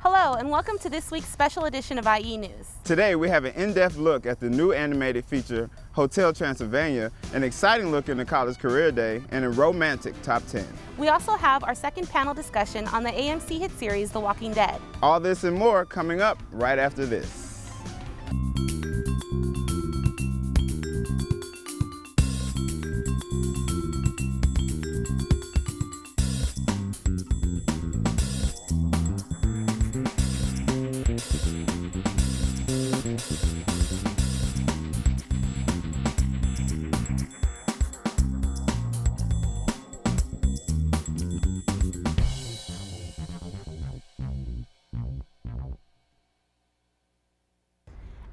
Hello, and welcome to this week's special edition of IE News. Today, we have an in-depth look at the new animated feature, Hotel Transylvania, an exciting look into college career day, and a romantic top 10. We also have our second panel discussion on the AMC hit series, The Walking Dead. All this and more coming up right after this.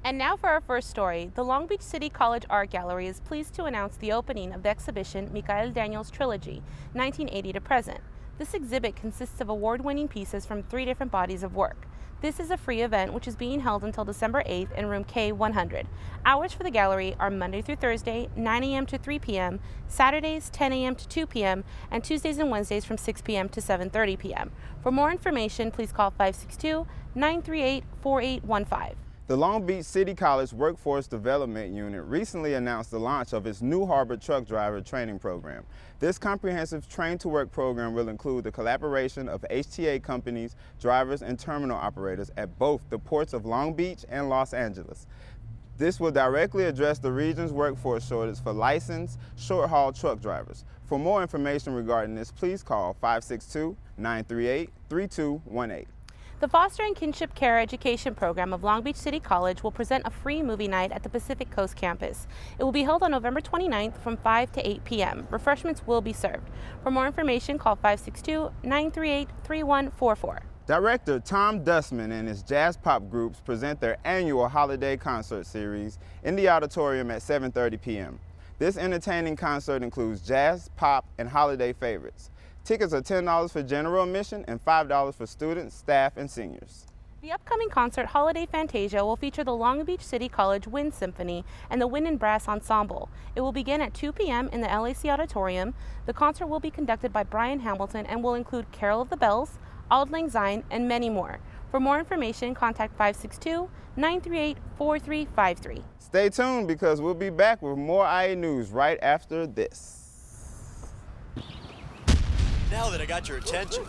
And now for our first story. The Long Beach City College Art Gallery is pleased to announce the opening of the exhibition Michael Daniels Trilogy, 1980 to present. This exhibit consists of award-winning pieces from 3 different bodies of work. This is a free event which is being held until December 8th in room K100. Hours for the gallery are Monday through Thursday, 9 a.m. to 3 p.m., Saturdays, 10 a.m. to 2 p.m., and Tuesdays and Wednesdays from 6 p.m. to 7:30 p.m. For more information, please call 562-938-4815. The Long Beach City College Workforce Development Unit recently announced the launch of its new Harbor Truck Driver Training Program. This comprehensive train-to-work program will include the collaboration of HTA companies, drivers, and terminal operators at both the ports of Long Beach and Los Angeles. This will directly address the region's workforce shortage for licensed short-haul truck drivers. For more information regarding this, please call 562-938-3218. The Foster and Kinship Care Education Program of Long Beach City College will present a free movie night at the Pacific Coast campus. It will be held on November 29th from 5 to 8 p.m. Refreshments will be served. For more information, call 562-938-3144. Director Tom Dustman and his jazz pop groups present their annual holiday concert series in the auditorium at 7:30 p.m. This entertaining concert includes jazz, pop, and holiday favorites. Tickets are $10 for general admission and $5 for students, staff, and seniors. The upcoming concert, Holiday Fantasia, will feature the Long Beach City College Wind Symphony and the Wind and Brass Ensemble. It will begin at 2 p.m. in the LAC Auditorium. The concert will be conducted by Brian Hamilton and will include Carol of the Bells, Auld Lang Syne, and many more. For more information, contact 562-938-4353. Stay tuned because we'll be back with more IE News right after this. Now that I got your attention,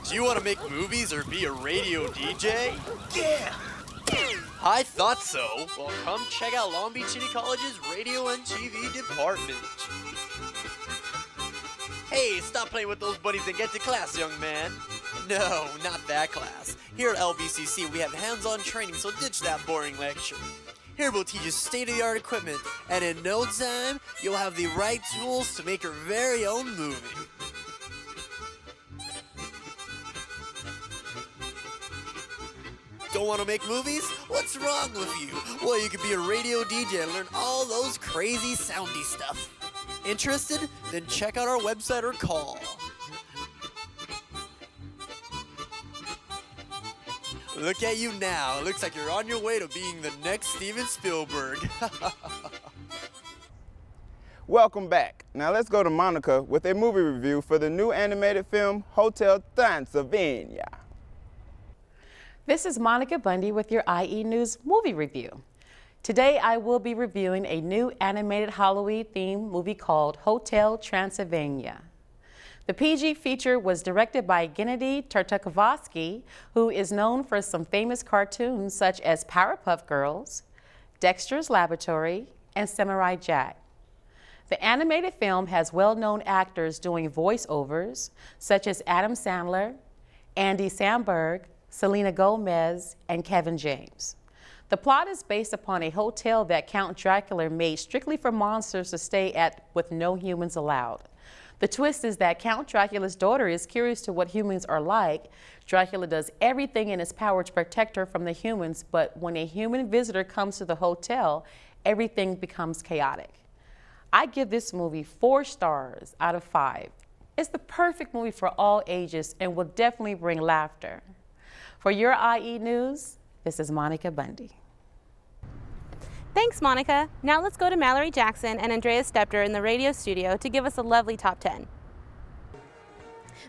do you want to make movies or be a radio DJ? Yeah! I thought so. Well, come check out Long Beach City College's radio and TV department. Hey, stop playing with those buddies and get to class, young man. No, not that class. Here at LBCC, we have hands-on training, so ditch that boring lecture. Here we'll teach you state-of-the-art equipment, and in no time, you'll have the right tools to make your very own movie. Don't want to make movies? What's wrong with you? Well, you could be a radio DJ and learn all those crazy soundy stuff. Interested? Then check out our website or call. Look at you now. It looks like you're on your way to being the next Steven Spielberg. Welcome back. Now let's go to Monica with a movie review for the new animated film, Hotel Transylvania. This is Monica Bundy with your IE News movie review. Today I will be reviewing a new animated Halloween-themed movie called Hotel Transylvania. The PG feature was directed by Gennady Tartakovsky, who is known for some famous cartoons such as Powerpuff Girls, Dexter's Laboratory, and Samurai Jack. The animated film has well-known actors doing voiceovers such as Adam Sandler, Andy Samberg, Selena Gomez, and Kevin James. The plot is based upon a hotel that Count Dracula made strictly for monsters to stay at with no humans allowed. The twist is that Count Dracula's daughter is curious to what humans are like. Dracula does everything in his power to protect her from the humans, but when a human visitor comes to the hotel, everything becomes chaotic. I give this movie 4 stars out of 5. It's the perfect movie for all ages and will definitely bring laughter. For your IE News, this is Monica Bundy. Thanks, Monica. Now let's go to Mallory Jackson and Andrea Stepter in the radio studio to give us a lovely top 10.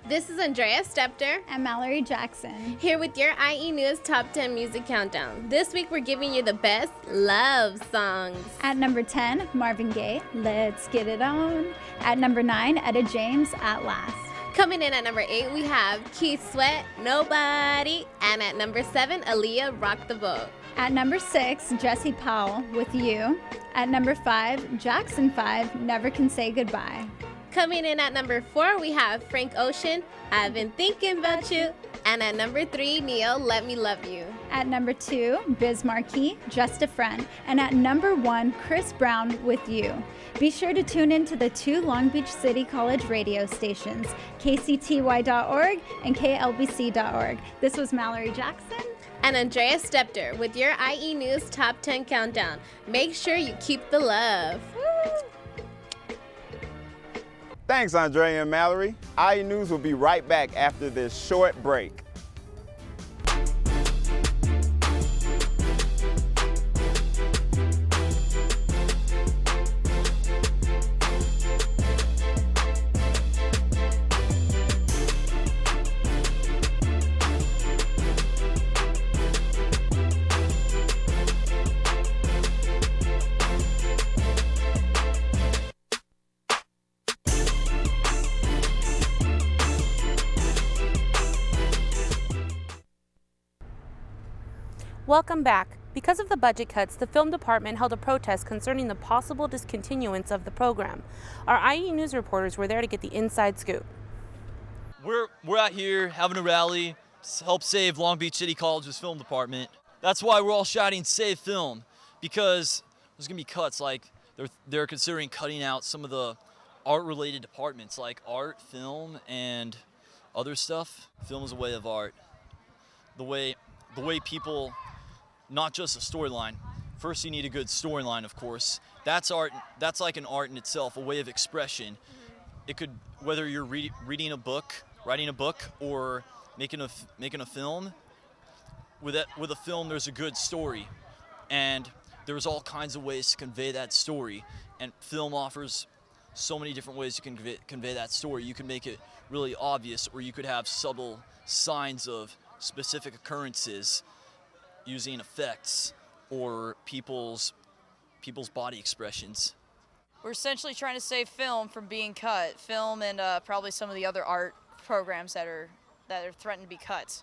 This is Andrea Stepter and Mallory Jackson, here with your IE News Top 10 Music Countdown. This week we're giving you the best love songs. At number 10, Marvin Gaye, Let's Get It On. At number 9, Etta James, At Last. Coming in at number 8, we have Keith Sweat, Nobody. And at number 7, Aaliyah, Rock the Boat. At number 6, Jesse Powell, With You. At number 5, Jackson 5, Never Can Say Goodbye. Coming in at number 4, we have Frank Ocean, I've Been Thinking About You. And at number 3, Neil, Let Me Love You. At number 2, Biz Markie, Just a Friend. And at number 1, Chris Brown, With You. Be sure to tune in to the 2 Long Beach City College radio stations, kcty.org and klbc.org. This was Mallory Jackson and Andrea Stepter with your IE News Top 10 Countdown. Make sure you keep the love. Woo! Thanks, Andrea and Mallory. IE News will be right back after this short break. Welcome back. Because of the budget cuts, the film department held a protest concerning the possible discontinuance of the program. Our IE News reporters were there to get the inside scoop. We're out here having a rally to help save Long Beach City College's film department. That's why we're all shouting "Save Film," because there's gonna be cuts. Like they're considering cutting out some of the art-related departments, like art, film, and other stuff. Film is a way of art. The way people. Not just a storyline. First, you need a good storyline, of course. That's art. That's like an art in itself, a way of expression. It could, whether you're reading a book, writing a book, or making a film. With a film, there's a good story, and there's all kinds of ways to convey that story. And film offers so many different ways you can convey that story. You can make it really obvious, or you could have subtle signs of specific occurrences, using effects or people's body expressions. We're essentially trying to save film from being cut. Film and probably some of the other art programs that are threatened to be cut.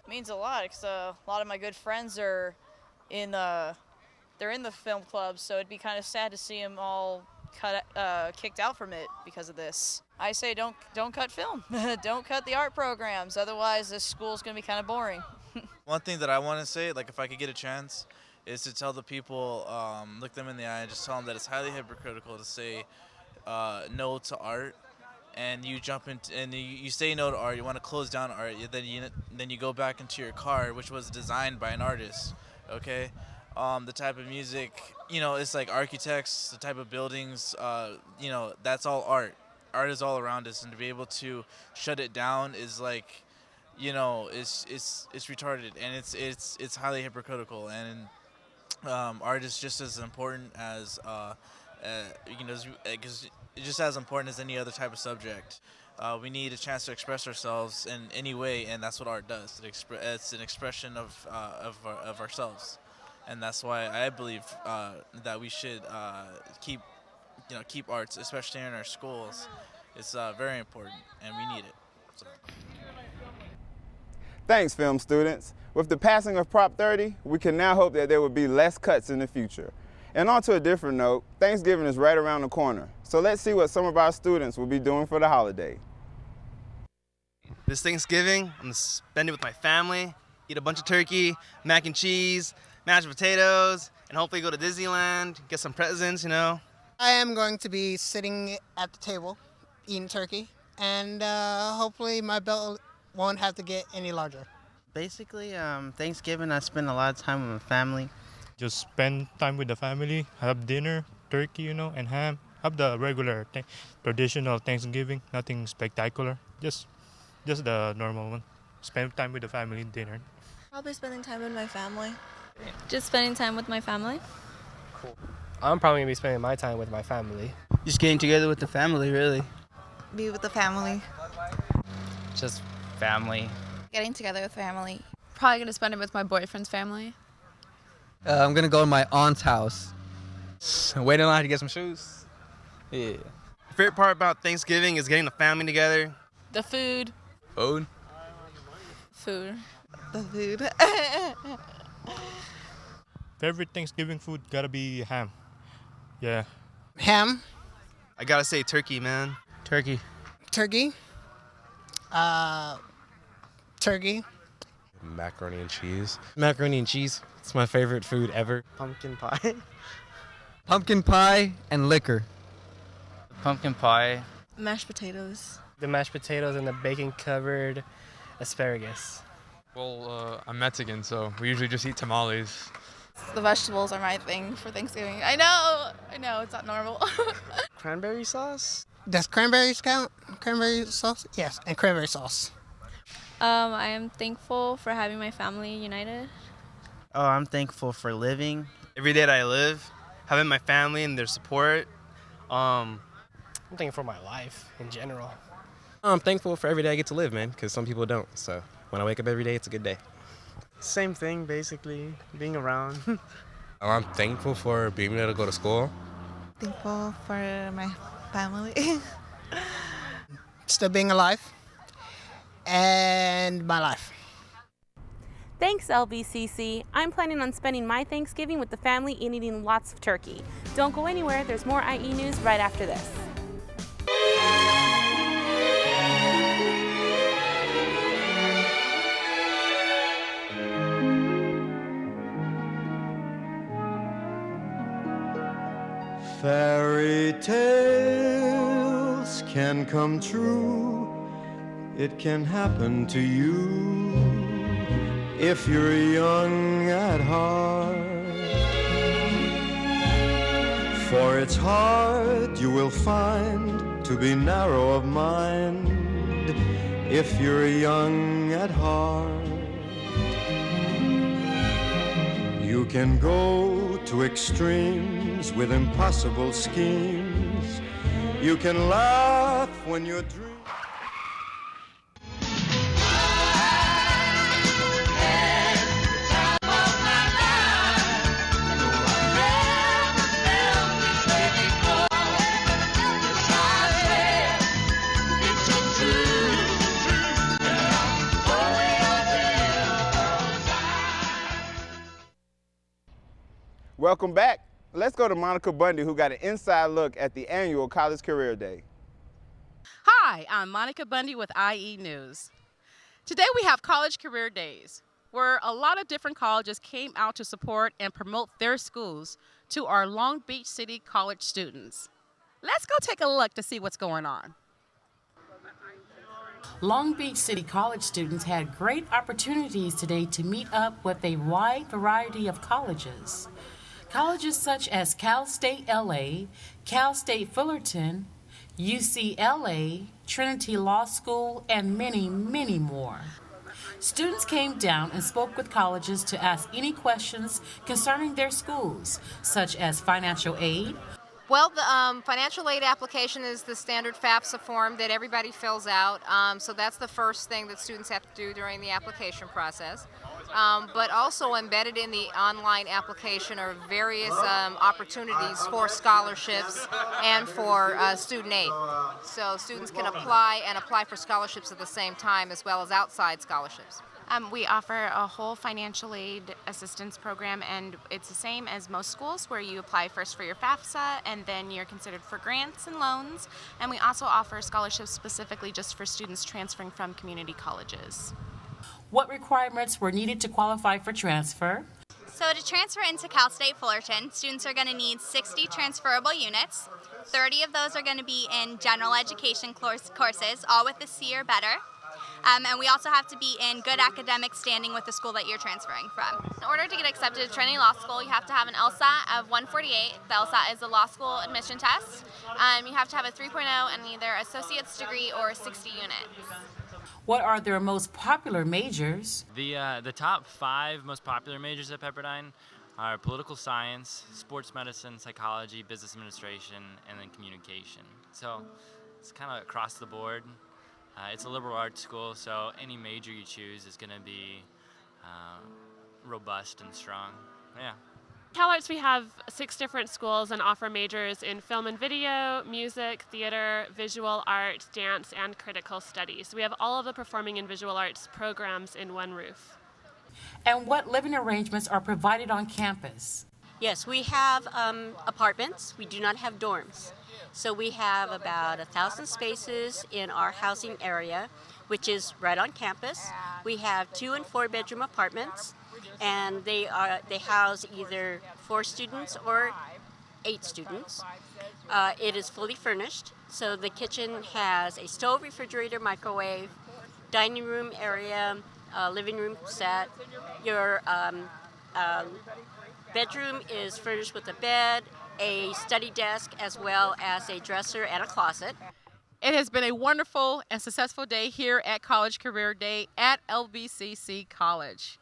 It means a lot because a lot of my good friends are in the film club, so it'd be kind of sad to see them all kicked out from it because of this. I say don't cut film. Don't cut the art programs. Otherwise, this school's going to be kind of boring. One thing that I want to say, like if I could get a chance, is to tell the people, look them in the eye and just tell them that it's highly hypocritical to say no to art, and you jump into and you say no to art. You want to close down art, then you go back into your car, which was designed by an artist. Okay, the type of music, it's like architects, the type of buildings, that's all art. Art is all around us, and to be able to shut it down is like. It's retarded, and it's highly hypocritical, and art is just as important as just as important as any other type of subject. We need a chance to express ourselves in any way, and that's what art does. It's an expression of ourselves, and that's why I believe that we should keep arts, especially in our schools. It's very important, and we need it. So. Thanks, film students. With the passing of Prop 30, we can now hope that there will be less cuts in the future. And on to a different note, Thanksgiving is right around the corner. So let's see what some of our students will be doing for the holiday. This Thanksgiving, I'm gonna spend it with my family, eat a bunch of turkey, mac and cheese, mashed potatoes, and hopefully go to Disneyland, get some presents, I am going to be sitting at the table, eating turkey, and hopefully my belt won't have to get any larger. Basically, Thanksgiving, I spend a lot of time with my family. Just spend time with the family, have dinner, turkey, and ham. Have the regular, traditional Thanksgiving, nothing spectacular, just the normal one. Spend time with the family, dinner. Probably spending time with my family. Just spending time with my family. Cool. I'm probably going to be spending my time with my family. Just getting together with the family, really. Be with the family. Just family. Getting together with family. Probably gonna spend it with my boyfriend's family. I'm gonna go to my aunt's house. Wait in line to get some shoes. Yeah. My favorite part about Thanksgiving is getting the family together. The food. Food. Food. The food. Favorite Thanksgiving food gotta be ham. Yeah. Ham. I gotta say turkey, man. Turkey. Turkey. Turkey. Macaroni and cheese. Macaroni and cheese. It's my favorite food ever. Pumpkin pie. Pumpkin pie and liquor. Pumpkin pie. Mashed potatoes. The mashed potatoes and the bacon-covered asparagus. Well, I'm Mexican, so we usually just eat tamales. The vegetables are my thing for Thanksgiving. I know, it's not normal. Cranberry sauce? Does cranberries count? Cranberry sauce? Yes, and cranberry sauce. I am thankful for having my family united. Oh, I'm thankful for living. Every day that I live, having my family and their support. I'm thankful for my life in general. I'm thankful for every day I get to live, man, because some people don't. So when I wake up every day, it's a good day. Same thing, basically, being around. I'm thankful for being able to go to school. Thankful for my family. Still being alive. And my life. Thanks, LBCC. I'm planning on spending my Thanksgiving with the family and eating lots of turkey. Don't go anywhere. There's more IE news right after this. Fairy tales can come true. It can happen to you if you're young at heart. For it's hard, you will find, to be narrow of mind if you're young at heart. You can go to extremes with impossible schemes. You can laugh when you're dreaming. Welcome back. Let's go to Monica Bundy, who got an inside look at the annual College Career Day. Hi, I'm Monica Bundy with IE News. Today we have College Career Days, where a lot of different colleges came out to support and promote their schools to our Long Beach City College students. Let's go take a look to see what's going on. Long Beach City College students had great opportunities today to meet up with a wide variety of colleges. Colleges such as Cal State LA, Cal State Fullerton, UCLA, Trinity Law School, and many, many more. Students came down and spoke with colleges to ask any questions concerning their schools, such as financial aid. Well, the financial aid application is the standard FAFSA form that everybody fills out. So that's the first thing that students have to do during the application process. But also embedded in the online application are various opportunities for scholarships and for student aid. So students can apply for scholarships at the same time as well as outside scholarships. We offer a whole financial aid assistance program, and it's the same as most schools, where you apply first for your FAFSA and then you're considered for grants and loans. And we also offer scholarships specifically just for students transferring from community colleges. What requirements were needed to qualify for transfer? So to transfer into Cal State Fullerton, students are going to need 60 transferable units. 30 of those are going to be in general education courses, all with a C or better. And we also have to be in good academic standing with the school that you're transferring from. In order to get accepted to Trinity Law School, you have to have an LSAT of 148. The LSAT is a law school admission test. You have to have a 3.0 and either associate's degree or 60 units. What are their most popular majors? The top 5 most popular majors at Pepperdine are political science, sports medicine, psychology, business administration, and then communication. So it's kind of across the board. It's a liberal arts school, so any major you choose is going to be robust and strong. Yeah. CalArts, we have 6 different schools and offer majors in film and video, music, theater, visual art, dance, and critical studies. We have all of the performing and visual arts programs in one roof. And what living arrangements are provided on campus? Yes, we have apartments. We do not have dorms. So we have about 1,000 spaces in our housing area, which is right on campus. We have 2 and 4 bedroom apartments, and they house either 4 students or 8 students. It is fully furnished, so the kitchen has a stove, refrigerator, microwave, dining room area, living room set. Your bedroom is furnished with a bed, a study desk, as well as a dresser and a closet. It has been a wonderful and successful day here at College Career Day at LBCC College.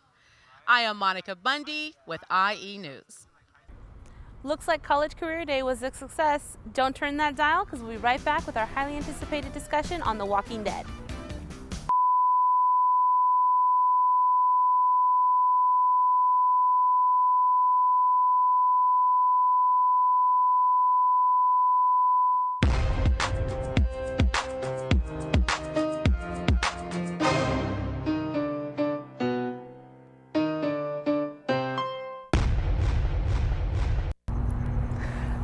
I am Monica Bundy with IE News. Looks like College Career Day was a success. Don't turn that dial, because we'll be right back with our highly anticipated discussion on The Walking Dead.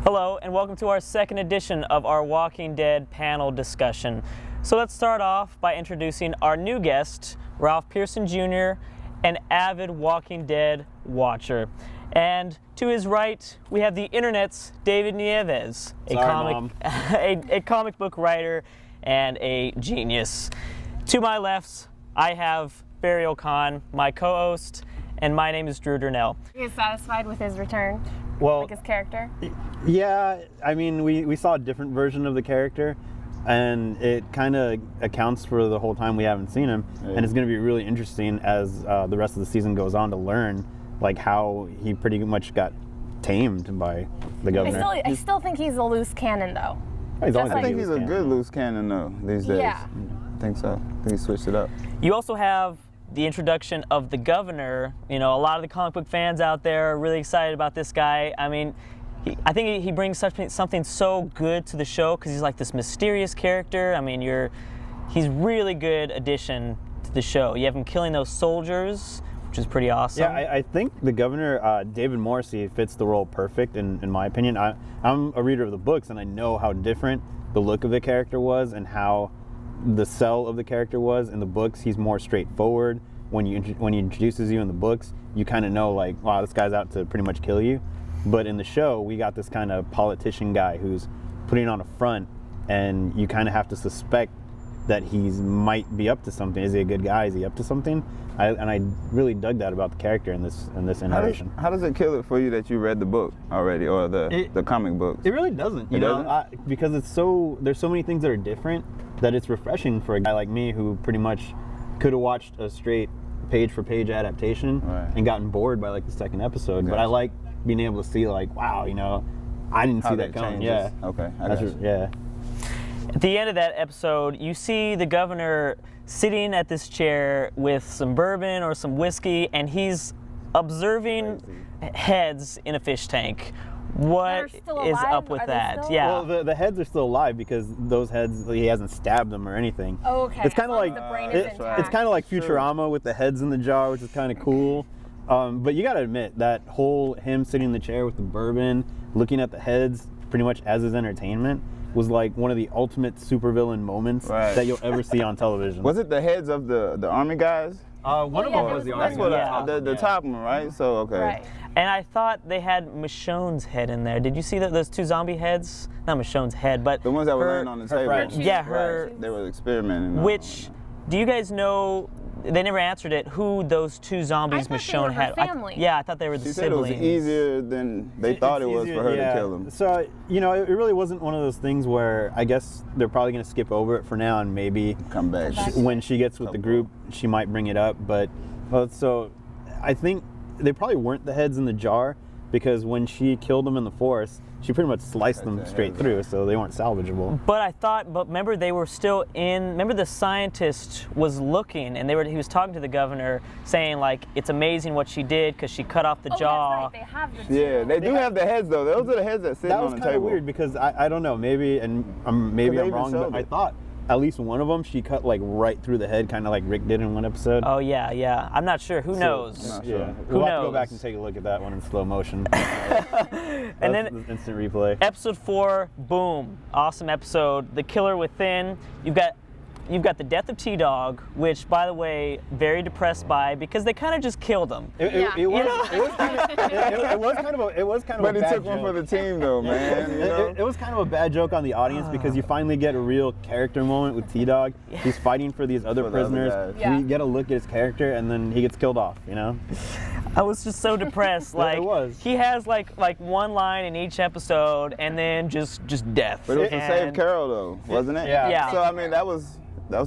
Hello and welcome to our second edition of our Walking Dead panel discussion. So let's start off by introducing our new guest, Ralph Pearson Jr., an avid Walking Dead watcher. And to his right, we have the internet's David Nieves, a comic book writer and a genius. To my left, I have Barry O'Con, my co-host, and my name is Drew Durnell. Are you satisfied with his return? Well, like his character? Yeah, I mean, we saw a different version of the character, and it kind of accounts for the whole time we haven't seen him, and it's going to be really interesting as the rest of the season goes on to learn like how he pretty much got tamed by the governor. I still think he's a loose cannon, though. I think he's a good loose cannon, though, these days. Yeah. I think so. I think he switched it up. You also have the introduction of the governor. You know, a lot of the comic book fans out there are really excited about this guy. I mean, I think he brings something so good to the show because he's like this mysterious character. I mean, he's really good addition to the show. You have him killing those soldiers, which is pretty awesome. Yeah, I think the governor, David Morrissey, fits the role perfect in my opinion. I'm a reader of the books, and I know how different the look of the character was and how the sell of the character was. In the books, he's more straightforward. When he introduces you in the books, you kind of know, like, wow, this guy's out to pretty much kill you. But in the show, we got this kind of politician guy who's putting on a front, and you kind of have to suspect that he might be up to something. Is he a good guy? Is he up to something? And I really dug that about the character in this iteration. How does it kill it for you that you read the book already, or the comic books? It really doesn't. You know, because there's so many things that are different that it's refreshing for a guy like me who pretty much could have watched a straight page-for-page adaptation and gotten bored by like the second episode. But I like being able to see, like, wow, you know, I didn't see that coming. Yeah. Okay. Yeah. At the end of that episode, you see the governor sitting at this chair with some bourbon or some whiskey, and he's observing heads in a fish tank. What is up with that? Yeah. Well, the heads are still alive because those heads, he hasn't stabbed them or anything. Oh, okay. It's kind of like the brain is intact. It's kind of like Futurama with the heads in the jar, which is kind of cool. But you got to admit that whole him sitting in the chair with the bourbon, looking at the heads, pretty much as his entertainment, was like one of the ultimate supervillain moments that you'll ever see on television. Was it the heads of the army guys? One of them was the army guy. The top one, right? So, okay. Right. And I thought they had Michonne's head in there. Did you see those 2 zombie heads? Not Michonne's head, but the ones that were laying on the table. Yeah, her. Right. They were experimenting. Which, do you guys know? They never answered it. Who those 2 zombies Michonne had? I thought they were the she siblings. Said it was easier than they thought it was for her to kill them. So, you know, it really wasn't one of those things where I guess they're probably going to skip over it for now and maybe come back. When she gets with the group, she might bring it up. But so I think they probably weren't the heads in the jar, because when she killed them in the forest, she pretty much sliced them straight through, so they weren't salvageable. But remember they were still remember the scientist was looking, and he was talking to the governor saying like, it's amazing what she did because she cut off the jaw. That's right. They have the Yeah, they do have the heads though. Those are the heads that sit on the table. That was kind of weird because I don't know, maybe I'm wrong, but I thought at least one of them she cut like right through the head, kind of like Rick did in one episode. Oh yeah. I'm not sure. Who knows? Yeah, Who we'll knows? have to go back and take a look at that one in slow motion. And then instant replay. Episode 4, boom, awesome episode. The Killer Within. You've got the death of T-Dog, which, by the way, very depressed by because they kind of just killed him. It was kind of. But a he bad took one joke. for the team, though, man. You know? It was kind of a bad joke on the audience because you finally get a real character moment with T-Dog. He's fighting for these other For the other prisoners. guys. We get a look at his character, and then he gets killed off. You know. I was just so depressed. Like It was. he has like one line in each episode, and then just death. But it was to save Carol, though, wasn't it? Yeah. So I mean, that was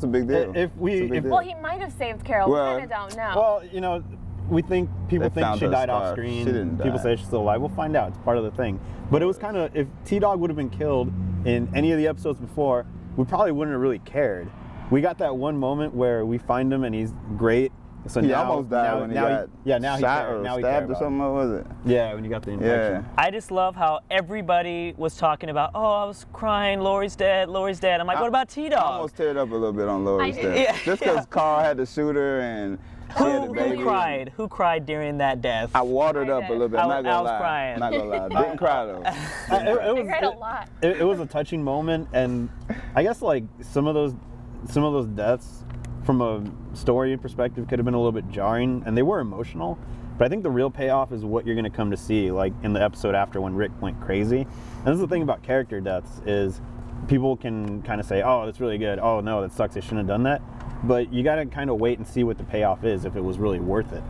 a big deal. Well, he might have saved Carol. We kind of don't know. Well, you know, we think people They think found she her died off scar. screen. She didn't People die. say she's still alive. We'll find out. It's part of the thing. But it was kind of, if T-Dog would have been killed in any of the episodes before, we probably wouldn't have really cared. We got that one moment where we find him and he's great. So He now, almost died when he got now shot he or now he stabbed or cared something. What was it? Yeah, when you got the infection. I just love how everybody was talking about, oh, I was crying, Lori's dead. I'm like, what about T-Dog? I almost teared up a little bit on Lori's I did. death. Yeah, Just because Carl had to shoot her and she had the baby. Who cried? Who cried during that death? I watered up a little bit. I'm not I gonna was lie. crying. I'm not gonna lie. Didn't cry though. I cried a lot. It was a touching moment, and I guess like some of those deaths from a story perspective could have been a little bit jarring, and they were emotional, but I think the real payoff is what you're going to come to see like in the episode after when Rick went crazy. And this is the thing about character deaths is people can kind of say, oh, that's really good, oh no, that sucks, I shouldn't have done that, but you got to kind of wait and see what the payoff is, if it was really worth it.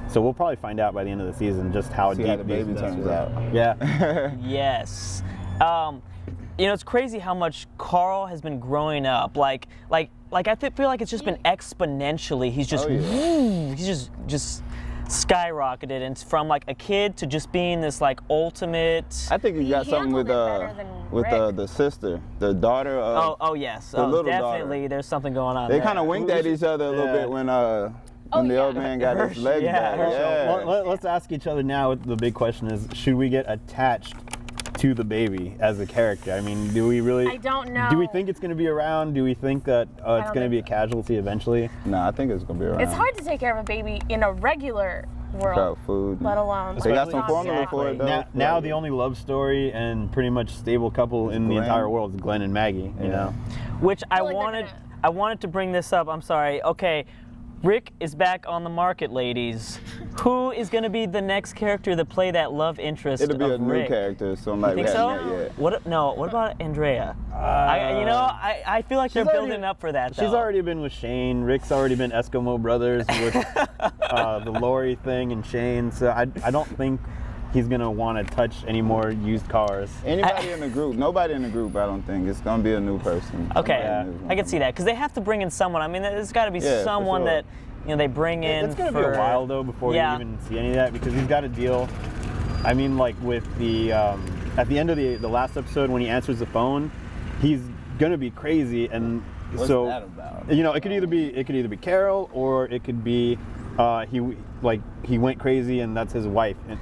So we'll probably find out by the end of the season just how See deep how the baby these deaths turns were. out. Yeah. Yes. You know, it's crazy how much Carl has been growing up. Like I feel like it's just been exponentially. He's just, he's just skyrocketed, and from like a kid to just being this like ultimate. I think you got something with the sister, the daughter of. Oh yes. The little definitely. daughter. There's something going on. They there. kind of winked at each other a little bit when the old man got his leg back. Yeah. Let's ask each other now. The big question is: should we get attached to the baby as a character? I mean, do we really? I don't know. Do we think it's going to be around? Do we think that it's going to be a casualty eventually? No, I think it's going to be around. It's hard to take care of a baby in a regular world, Without food. let alone. They got some formula for it though. Now the only love story and pretty much stable couple in the Glenn. entire world is Glenn and Maggie. You know. Which I wanted to bring this up. I'm sorry. Okay. Rick is back on the market, ladies. Who is going to be the next character that play that love interest It'll be of a new Rick? character, somebody You we think haven't so? met yet. What about Andrea? I feel like they're building up for that. She's though. already been with Shane. Rick's already been Eskimo Brothers with the Lori thing and Shane. So I don't think he's gonna want to touch any more used cars. Anybody in the group? Nobody in the group. I don't think it's gonna be a new person. Okay, I can see that because they have to bring in someone. I mean, there's got to be Yeah, for someone sure. that they bring in. It's gonna for, be a while though before you even see any of that because he's got to deal. I mean, like with the at the end of the last episode when he answers the phone, he's gonna be crazy, and What's so that about? you know it could either be Carol or it could be he went crazy and that's his wife. And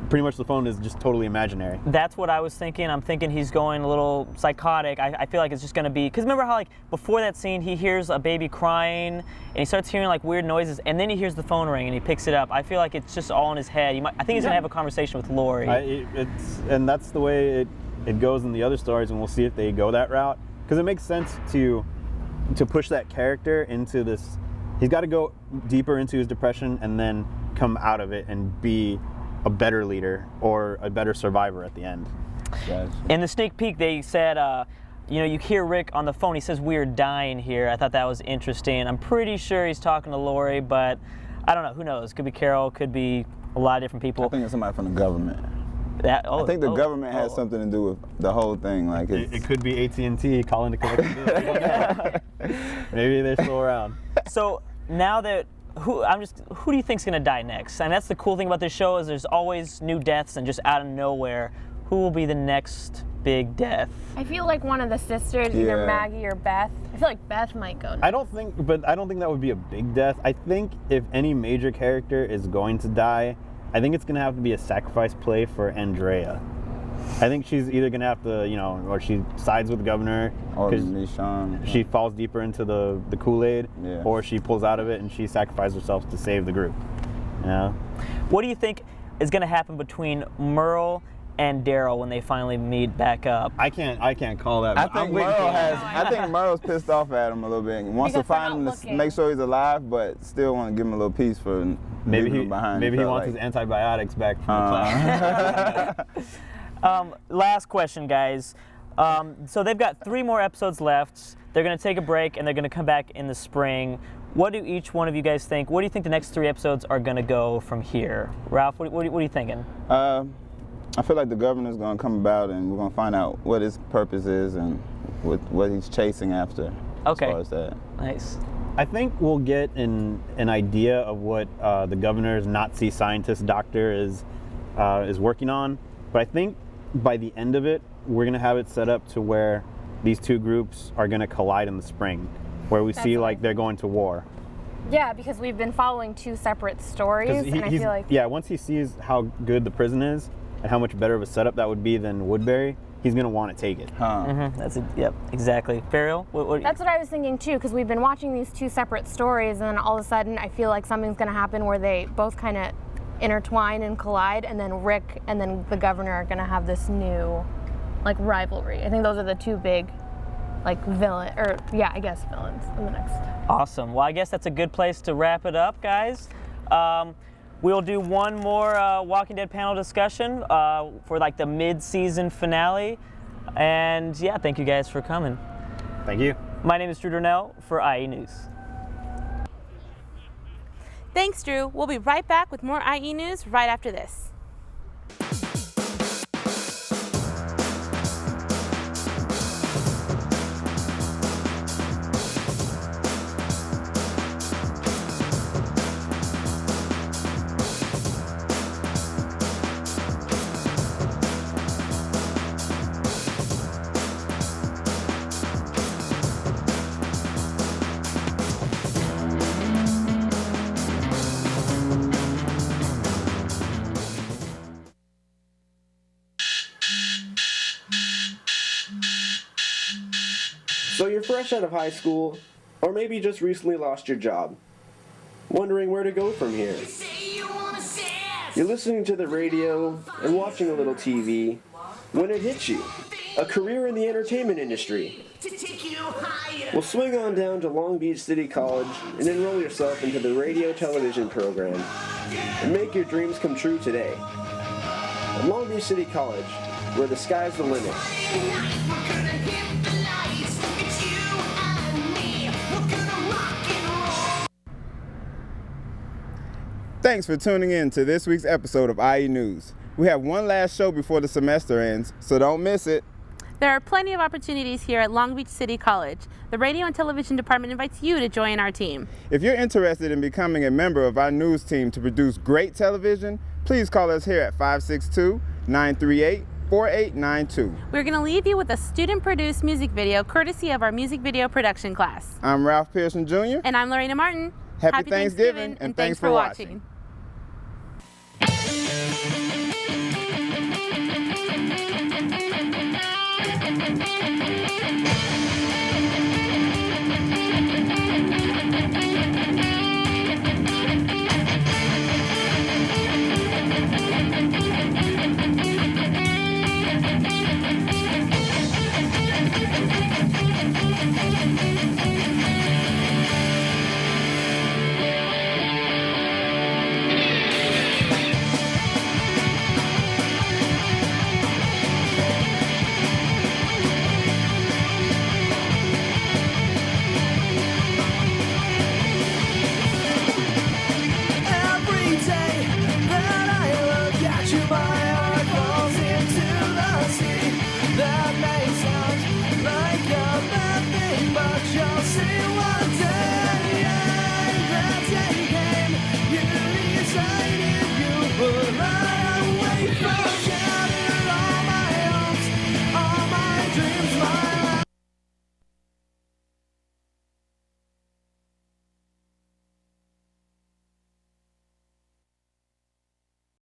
pretty much the phone is just totally imaginary. That's what I was thinking. I'm thinking he's going a little psychotic. I feel like it's just going to be, because remember how like before that scene he hears a baby crying and he starts hearing like weird noises and then he hears the phone ring and he picks it up. I feel like it's just all in his head. I think he's going to have a conversation with Lori. And that's the way it goes in the other stories, and we'll see if they go that route because it makes sense to push that character into this. He's got to go deeper into his depression and then come out of it and be a better leader or a better survivor at the end. In the sneak peek, they said, you hear Rick on the phone. He says, "We're dying here." I thought that was interesting. I'm pretty sure he's talking to Lori, but I don't know. Who knows? Could be Carol. Could be a lot of different people. I think it's somebody from the government. I think the government has something to do with the whole thing. Like it could be AT&T calling to collect the bill. Maybe they're still around. So now that who do you think's gonna die next? And that's the cool thing about this show is there's always new deaths and just out of nowhere, who will be the next big death? I feel like one of the sisters, either Maggie or Beth. I feel like Beth might go next. I don't think that would be a big death. I think if any major character is going to die, I think it's gonna have to be a sacrifice play for Andrea. I think she's either gonna have to, or she sides with the governor, or Michonne. She falls deeper into the Kool-Aid, or she pulls out of it and she sacrifices herself to save the group. What do you think is gonna happen between Merle and Daryl when they finally meet back up? I can't call that. I think Merle's pissed off at him a little bit. He wants to find him to make sure he's alive, but still want to give him a little piece for leaving him behind. Maybe he wants his antibiotics back from the class. Last question, guys. So they've got 3 more episodes left. They're going to take a break and they're going to come back in the spring. What do each one of you guys think? What do you think the next 3 episodes are going to go from here? Ralph, what are you thinking? I feel like the governor's going to come about and we're going to find out what his purpose is and what he's chasing after. Okay. As far as that. Nice. I think we'll get an idea of what the governor's Nazi scientist doctor is working on. But I think by the end of it, we're going to have it set up to where these 2 groups are going to collide in the spring, where we see like they're going to war. Yeah, because we've been following 2 separate stories, and I feel like... Yeah, once he sees how good the prison is and how much better of a setup that would be than Woodbury, he's going to want to take it. Yep, exactly. Burial? That's what I was thinking too, because we've been watching these 2 separate stories, and then all of a sudden I feel like something's going to happen where they both kind of intertwine and collide, and then Rick and then the governor are going to have this new rivalry. I think those are the 2 big villains in the next. Awesome. Well, I guess that's a good place to wrap it up, guys. We'll do one more Walking Dead panel discussion for the mid-season finale. And yeah, thank you guys for coming. Thank you. My name is Drew Darnell for IE News. Thanks, Drew. We'll be right back with more IE News right after this. So you're fresh out of high school, or maybe just recently lost your job, wondering where to go from here. You're listening to the radio and watching a little TV when it hits you, a career in the entertainment industry. Well, swing on down to Long Beach City College and enroll yourself into the radio television program and make your dreams come true today. At Long Beach City College, where the sky's the limit. Thanks for tuning in to this week's episode of IE News. We have one last show before the semester ends, so don't miss it. There are plenty of opportunities here at Long Beach City College. The radio and television department invites you to join our team. If you're interested in becoming a member of our news team to produce great television, please call us here at 562-938-4892. We're going to leave you with a student-produced music video courtesy of our music video production class. I'm Ralph Pearson Jr. And I'm Lorena Martin. Happy Thanksgiving, and thanks for watching. Thank you.